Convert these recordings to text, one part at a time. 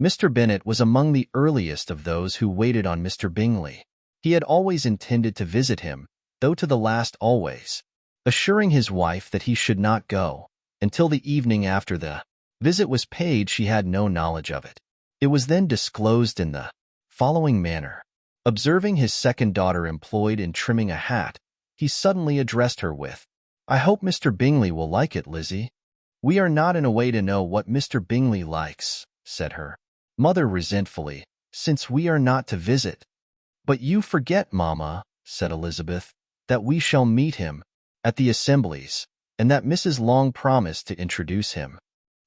Mr. Bennet was among the earliest of those who waited on Mr. Bingley. He had always intended to visit him, though to the last always, assuring his wife that he should not go until the evening after the visit was paid. She had no knowledge of it. It was then disclosed in the following manner. Observing his second daughter employed in trimming a hat, he suddenly addressed her with, "I hope Mr. Bingley will like it, Lizzie." "We are not in a way to know what Mr. Bingley likes," said her mother resentfully, "since we are not to visit." "But you forget, mamma," said Elizabeth, "that we shall meet him at the assemblies, and that Mrs. Long promised to introduce him."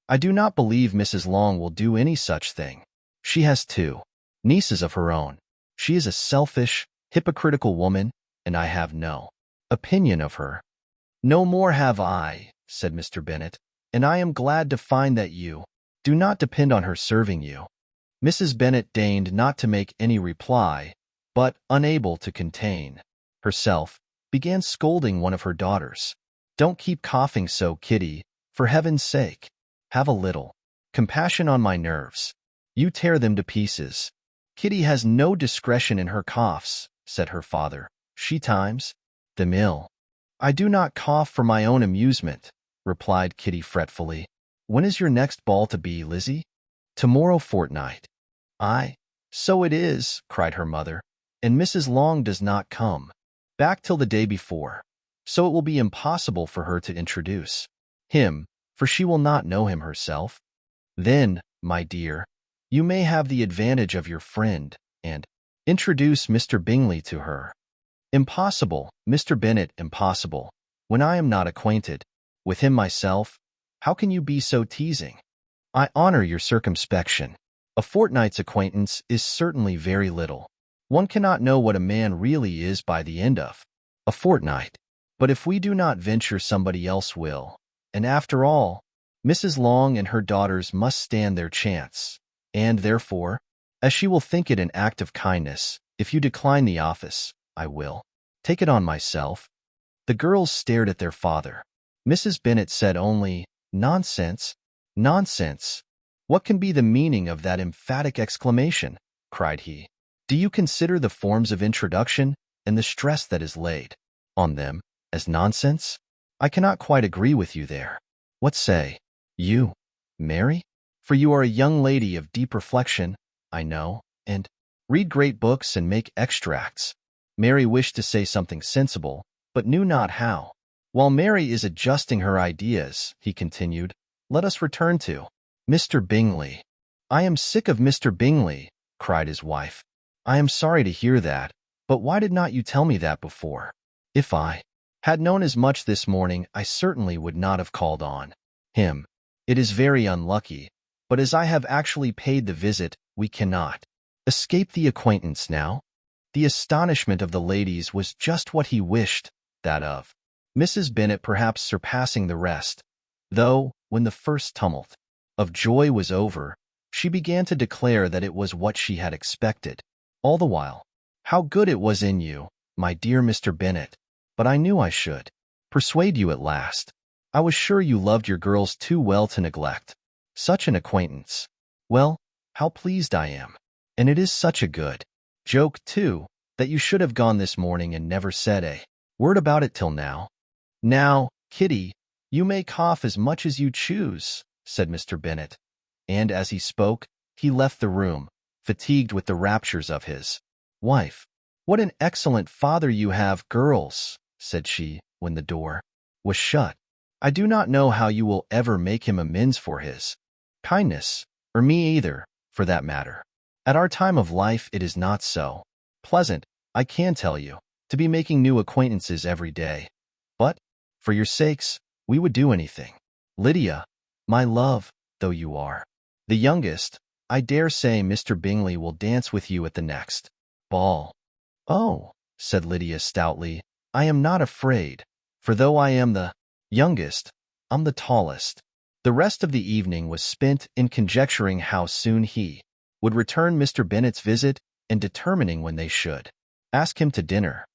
"I do not believe Mrs. Long will do any such thing. She has two nieces of her own. She is a selfish, hypocritical woman, and I have no opinion of her." "No more have I," said Mr. Bennet, "and I am glad to find that you do not depend on her serving you." Mrs. Bennet deigned not to make any reply, but, unable to contain herself, began scolding one of her daughters. "Don't keep coughing so, Kitty, for heaven's sake. Have a little compassion on my nerves. You tear them to pieces." "Kitty has no discretion in her coughs," said her father. "She times them ill." "I do not cough for my own amusement," replied Kitty fretfully. "When is your next ball to be, Lizzie?" "Tomorrow fortnight." "Aye, so it is," cried her mother, "and Mrs. Long does not come back till the day before, so it will be impossible for her to introduce him, for she will not know him herself." "Then, my dear, you may have the advantage of your friend, and introduce Mr. Bingley to her." "Impossible, Mr. Bennet, impossible. When I am not acquainted with him myself, how can you be so teasing?" "I honor your circumspection. A fortnight's acquaintance is certainly very little. One cannot know what a man really is by the end of a fortnight. But if we do not venture, somebody else will. And after all, Mrs. Long and her daughters must stand their chance, and therefore, as she will think it an act of kindness, if you decline the office, I will take it on myself." The girls stared at their father. Mrs. Bennet said only, "Nonsense, nonsense. What can be the meaning of that emphatic exclamation?" cried he. "Do you consider the forms of introduction and the stress that is laid on them as nonsense? I cannot quite agree with you there. What say you, Mary? For you are a young lady of deep reflection, I know, and read great books and make extracts." Mary wished to say something sensible, but knew not how. "While Mary is adjusting her ideas," he continued, "let us return to Mr. Bingley." "I am sick of Mr. Bingley," cried his wife. "I am sorry to hear that, but why did not you tell me that before? If I had known as much this morning, I certainly would not have called on him. It is very unlucky, but as I have actually paid the visit, we cannot escape the acquaintance now." The astonishment of the ladies was just what he wished, that of Mrs. Bennet perhaps surpassing the rest, though, when the first tumult of joy was over, she began to declare that it was what she had expected. All the while, "How good it was in you, my dear Mr. Bennet! But I knew I should persuade you at last. I was sure you loved your girls too well to neglect such an acquaintance. Well, how pleased I am! And it is such a good joke, too, that you should have gone this morning and never said a word about it till now." "Now, Kitty, you may cough as much as you choose," said Mr. Bennet, and as he spoke, he left the room, fatigued with the raptures of his wife. "What an excellent father you have, girls," said she, when the door was shut. "I do not know how you will ever make him amends for his kindness, or me either, for that matter. At our time of life it is not so pleasant, I can tell you, to be making new acquaintances every day. But, for your sakes, we would do anything. Lydia, my love, though you are the youngest, I dare say Mr. Bingley will dance with you at the next ball." "Oh," said Lydia stoutly, "I am not afraid, for though I am the youngest, I'm the tallest." The rest of the evening was spent in conjecturing how soon he would return Mr. Bennet's visit and determining when they should ask him to dinner.